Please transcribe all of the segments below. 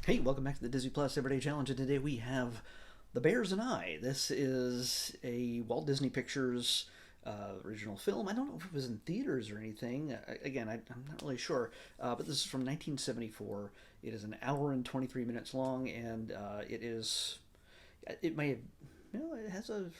Hey, welcome back to the Disney Plus Everyday Challenge, and today we have The Bears and I. This is a Walt Disney Pictures original film. I don't know if it was in theaters or anything. I'm not really sure, but this is from 1974. It is an hour and 23 minutes long, and it may have, it has a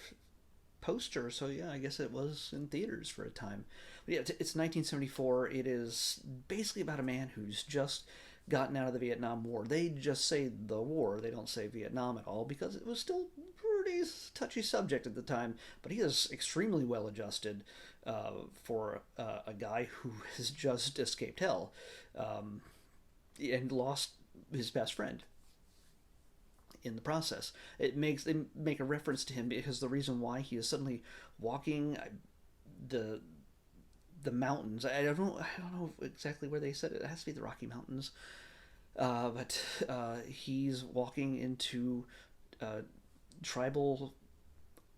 poster, so yeah, I guess it was in theaters for a time. But yeah, it's 1974. It is basically about a man who's just gotten out of the Vietnam War. They just say the war, they don't say Vietnam at all because it was still a pretty touchy subject at the time. But he is extremely well adjusted for a guy who has just escaped hell and lost his best friend in the process. They make a reference to him because the reason why he is suddenly walking the mountains. I don't know exactly where they said it. It has to be the Rocky Mountains. But he's walking into uh, tribal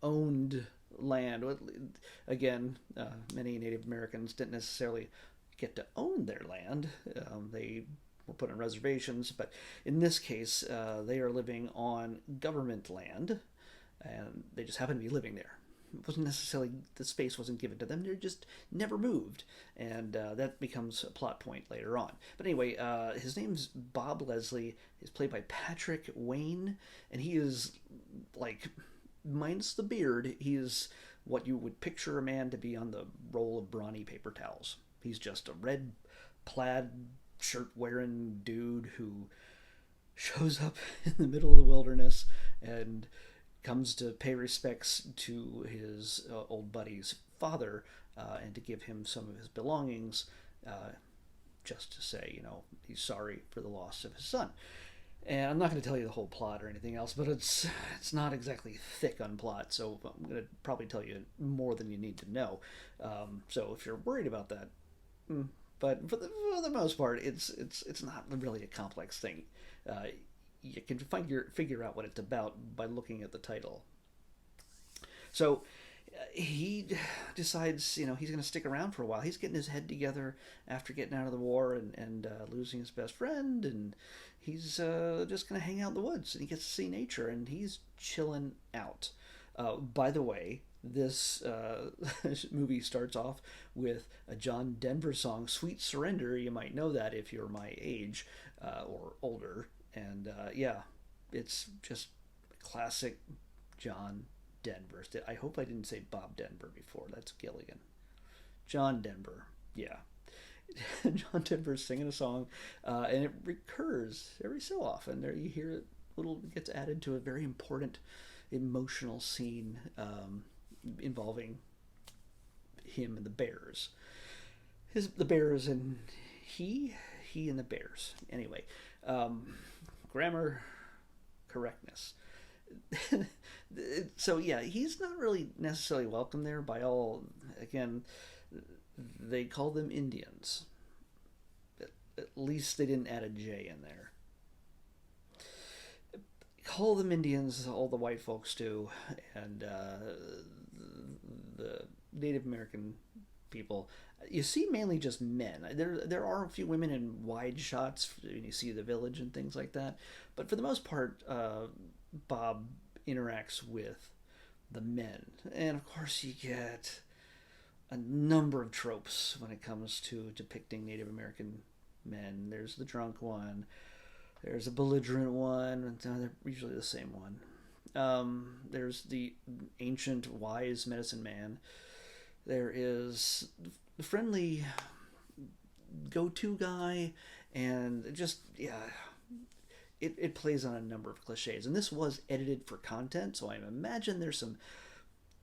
owned land. Again, many Native Americans didn't necessarily get to own their land. They were put on reservations, but in this case, they are living on government land, and they just happen to be living there. It wasn't necessarily the space wasn't given to them; they just never moved, and that becomes a plot point later on. But anyway, his name's Bob Leslie. He's played by Patrick Wayne, and he is like minus the beard. He is what you would picture a man to be on the roll of brawny paper towels. He's just a red plaid shirt wearing dude who shows up in the middle of the wilderness and comes to pay respects to his old buddy's father and to give him some of his belongings, just to say, he's sorry for the loss of his son. And I'm not going to tell you the whole plot or anything else, but it's not exactly thick on plot, so I'm going to probably tell you more than you need to know. So if you're worried about that, but for the most part, it's not really a complex thing. Uh, you can figure out what it's about by looking at the title. So he decides, he's going to stick around for a while. He's getting his head together after getting out of the war and losing his best friend, and he's just going to hang out in the woods, and he gets to see nature, and he's chilling out. By the way, this movie starts off with a John Denver song, "Sweet Surrender." You might know that if you're my age or older, and yeah, it's just classic John Denver. I hope I didn't say Bob Denver before. That's Gilligan. John Denver. Yeah. John Denver's singing a song, and it recurs every so often. There you hear it. Little gets added to a very important emotional scene involving him and the bears. The bears and he and the bears. Anyway, grammar correctness. So yeah, he's not really necessarily welcome there by all. Again, they call them Indians. At least they didn't add a J in there. Call them Indians, all the white folks do, and the Native American people. You see mainly just men. There are a few women in wide shots, and you see the village and things like that. But for the most part, Bob interacts with the men, and of course you get a number of tropes when it comes to depicting Native American men. There's the drunk one. There's a belligerent one. They're usually the same one. There's the ancient wise medicine man. There is the friendly go-to guy, and just yeah, it plays on a number of cliches. And this was edited for content, so I imagine there's some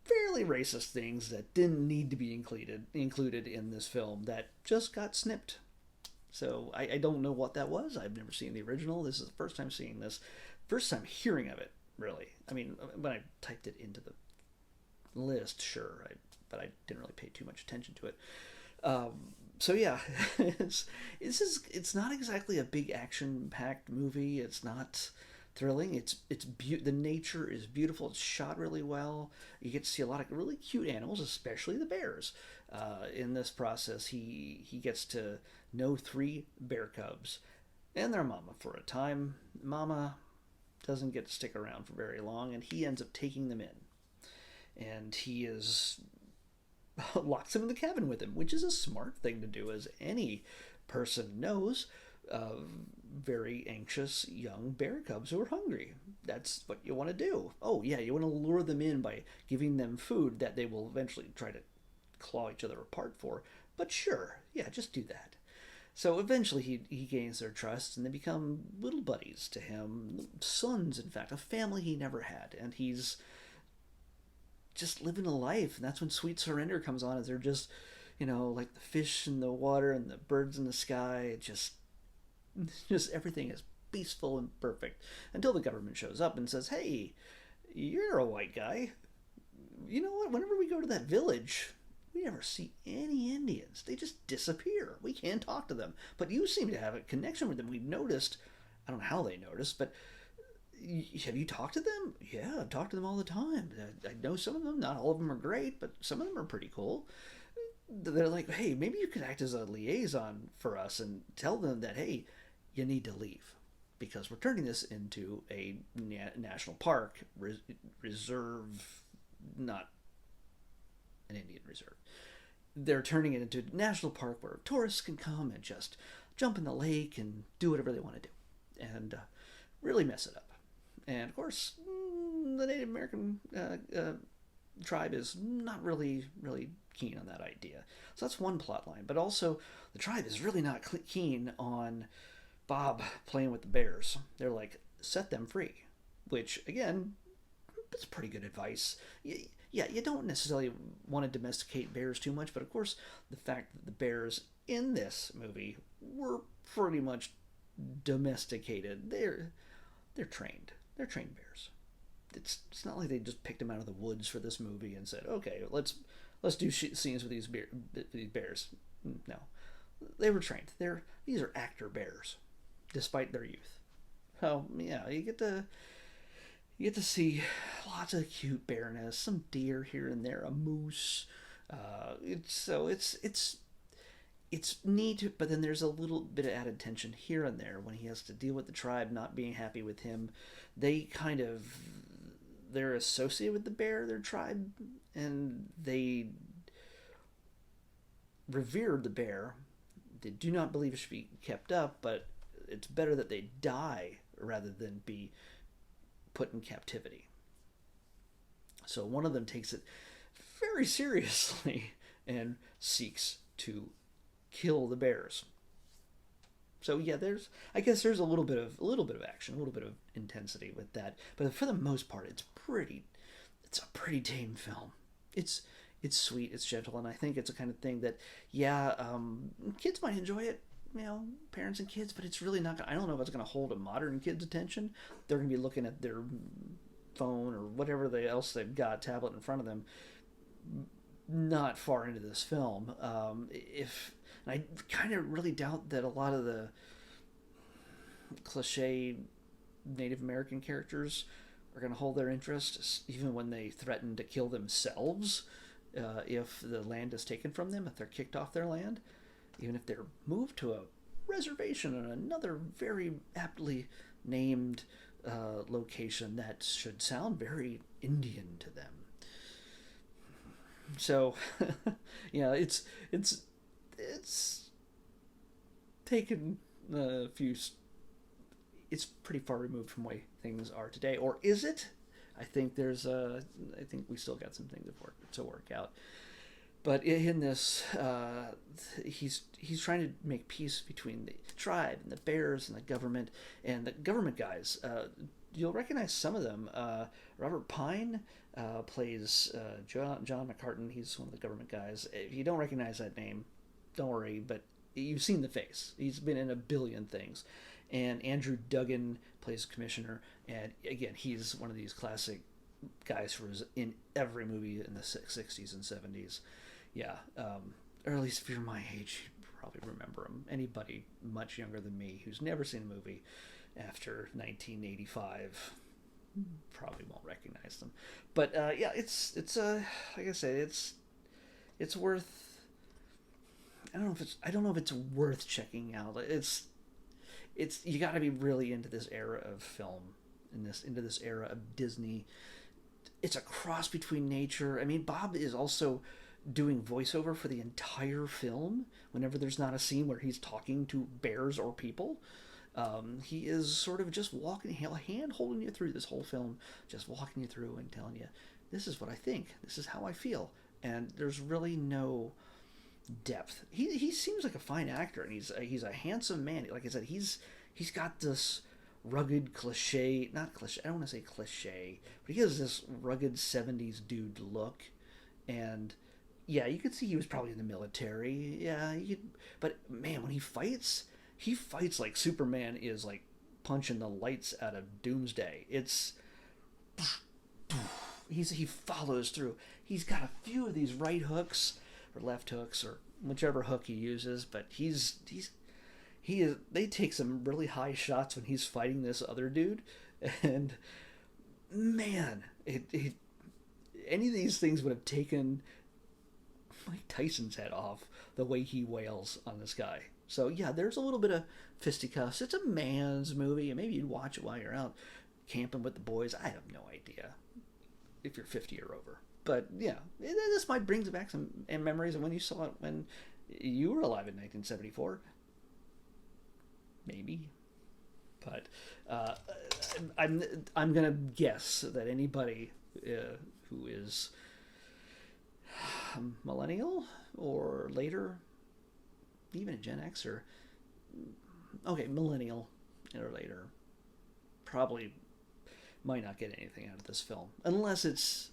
fairly racist things that didn't need to be included in this film that just got snipped. So I don't know what that was. I've never seen the original. This is the first time seeing this, first time hearing of it. Really, I mean, when I typed it into the list, sure, but I didn't really pay too much attention to it. So yeah, it's not exactly a big action-packed movie. It's not thrilling. The nature is beautiful. It's shot really well. You get to see a lot of really cute animals, especially the bears. In this process, he gets to know three bear cubs. and their mama for a time. Mama doesn't get to stick around for very long, and he ends up taking them in. And he is locks them in the cabin with him, which is a smart thing to do, as any person knows. Very anxious young bear cubs who are hungry. That's what you want to do. Oh, yeah, you want to lure them in by giving them food that they will eventually try to claw each other apart for. But sure, yeah, just do that. So eventually he gains their trust and they become little buddies to him. Sons, in fact, a family he never had. And he's just living a life. And that's when Sweet Surrender comes on, as they're just, like the fish in the water and the birds in the sky. Just everything is peaceful and perfect until the government shows up and says, "Hey, you're a white guy. You know what? Whenever we go to that village, we never see any Indians. They just disappear. We can't talk to them. But you seem to have a connection with them. We've noticed. I don't know how they noticed, but have you talked to them?" "Yeah, I've talked to them all the time. I know some of them. Not all of them are great, but some of them are pretty cool." They're like, "Hey, maybe you could act as a liaison for us and tell them that, hey, you need to leave, because we're turning this into a national park reserve, not an Indian reserve. They're turning it into a national park where tourists can come and just jump in the lake and do whatever they want to do, and really mess it up." And of course, the Native American tribe is not really keen on that idea. So that's one plot line. But also, the tribe is really not keen on Bob playing with the bears. They're like, set them free, which again, that's pretty good advice. Yeah, you don't necessarily want to domesticate bears too much, but of course, the fact that the bears in this movie were pretty much domesticated. They're trained. They're trained bears. It's not like they just picked them out of the woods for this movie and said, "Okay, let's do scenes with these bears." No, they were trained. These are actor bears, despite their youth. Oh yeah, you get to see lots of cute bearness, some deer here and there, a moose. It's neat, but then there's a little bit of added tension here and there when he has to deal with the tribe not being happy with him. They're associated with the bear, their tribe, and they revere the bear. They do not believe it should be kept up, but it's better that they die rather than be put in captivity. So one of them takes it very seriously and seeks to kill the bears. So yeah, I guess there's a little bit of action, a little bit of intensity with that, but for the most part, it's a pretty tame film. It's sweet, it's gentle, and I think it's a kind of thing that kids might enjoy it. Parents and kids, but it's really not. I don't know if it's going to hold a modern kid's attention. They're going to be looking at their phone or whatever else they've got, tablet in front of them, not far into this film. I kind of really doubt that a lot of the cliche Native American characters are going to hold their interest, even when they threaten to kill themselves if the land is taken from them, if they're kicked off their land, even if they're moved to a reservation in another very aptly named location that should sound very Indian to them. So, yeah, it's taken a few. It's pretty far removed from the way things are today, or is it? I think we still got some things to work out. But in this, he's trying to make peace between the tribe and the bears and the government guys. You'll recognize some of them. Robert Pine plays John McCartan. He's one of the government guys. If you don't recognize that name, don't worry, but you've seen the face. He's been in a billion things. And Andrew Duggan plays Commissioner, and again, he's one of these classic guys who was in every movie in the 60s and 70s. Yeah, or at least if you're my age, you probably remember him. Anybody much younger than me who's never seen a movie after 1985 probably won't recognize them. But yeah, it's like I said, it's worth. I don't know if it's worth checking out. it's you got to be really into this era of film, into this era of Disney. It's a cross between nature. I mean, Bob is also doing voiceover for the entire film whenever there's not a scene where he's talking to bears or people. He is sort of just walking, hand holding you through this whole film, just walking you through and telling you, this is what I think, this is how I feel. And there's really no depth. He seems like a fine actor, and he's a handsome man. Like I said, he's got this rugged cliche, not cliche, I don't want to say cliche, but he has this rugged 70s dude look. And yeah, you could see he was probably in the military. Yeah, but man, when he fights like Superman is like punching the lights out of Doomsday. It's he follows through. He's got a few of these right hooks or left hooks or whichever hook he uses, but they take some really high shots when he's fighting this other dude, and man, any of these things would have taken Mike Tyson's head off the way he wails on this guy. So yeah, there's a little bit of fisticuffs. It's a man's movie, and maybe you'd watch it while you're out camping with the boys. I have no idea if you're 50 or over. But yeah, this might bring back some memories of when you saw it when you were alive in 1974. Maybe. But I'm gonna guess that anybody who is millennial or later, even a Gen X or millennial or later, probably might not get anything out of this film unless it's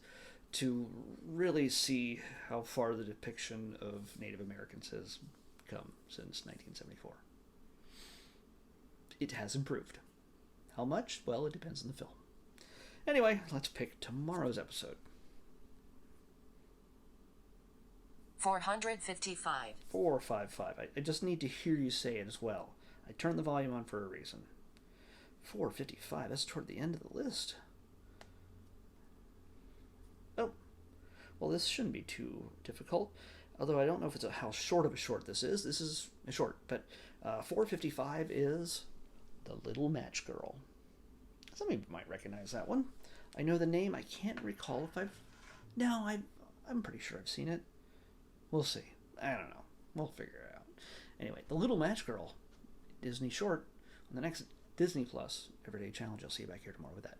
to really see how far the depiction of Native Americans has come since 1974. It has improved. How much? Well, it depends on the film. Anyway, let's pick tomorrow's episode. 455. 455. I just need to hear you say it as well. I turned the volume on for a reason. 455. That's toward the end of the list. Oh. Well, this shouldn't be too difficult. Although I don't know if it's how short of a short this is. This is a short, but 455 is The Little Match Girl. Some of you might recognize that one. I know the name. I can't recall if I'm pretty sure I've seen it. We'll see. I don't know. We'll figure it out. Anyway, The Little Match Girl, Disney short, on the next Disney Plus Everyday Challenge. I'll see you back here tomorrow with that.